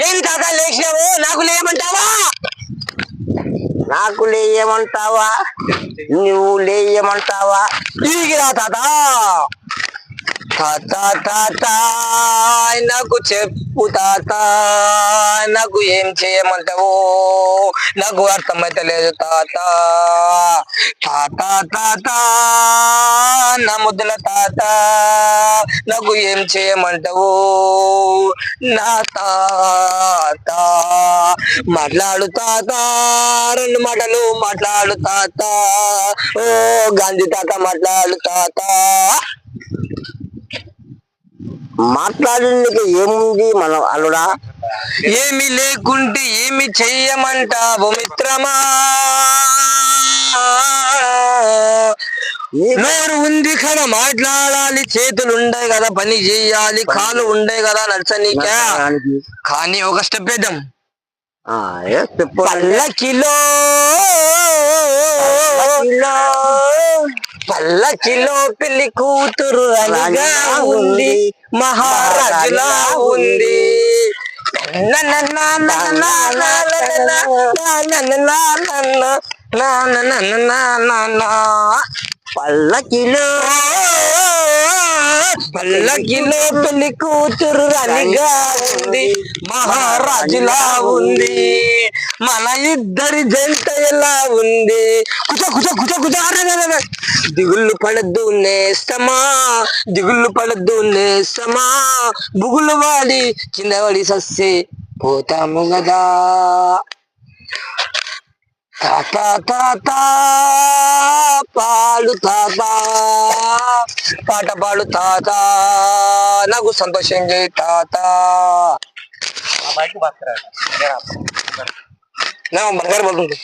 ఏమి తాత లేచినావు? నాకు లేయమంటావా? నాకు లేయమంటావా? నువ్వు లేయమంటావా? తిరిగిరా తాత. తాత తాత నాకు చెప్పు తాత, నాకు ఏం చేయమంటావు? నాకు అర్థమైతే లేదు తాత. తాత తాత నా ముద్దుల తాత, నాకు ఏం చేయమంటావు? నా తాత మాట్లాడు తాత, రెండు మాటలు మాట్లాడు తాత. ఓ గాంధీ తాత మాట్లాడు తాత. మాట్లాడడానికి ఏముంది మన అల్లుడా? ఏమి లేకుంటే ఏమి చెయ్యమంటావు మిత్రమా? నోరు ఉంది కదా మాట్లాడాలి, చేతులు ఉండే కదా పని చేయాలి, కాలు ఉండే కదా నడచనీకా. కానీ ఒక స్టెప్ వేద్దాం. పల్లకిలో పల్లకిలో పెళ్లి కూతురు అనిగా ఉంది, మహారాజులా ఉంది. పల్లకిలో పల్లకిలో పెళ్లి కూతురు అనిగా ఉంది, మహారాజులా ఉంది. మన ఇద్దరి జంట ఎలా ఉంది? కుచ కుచ కుచ కుచ. దిగుళ్ళు పడద్దు నేస్తమా, దిగుళ్ళు పడద్దు నేస్తమా, బుగులు వాడి కింద పడి సస్తే పోతాము గదా. తాత తాత పాడు తాత, పాట పాడు తాత, నాకు సంతోషం చేయి తాత. బర్గర్ పోతుంది.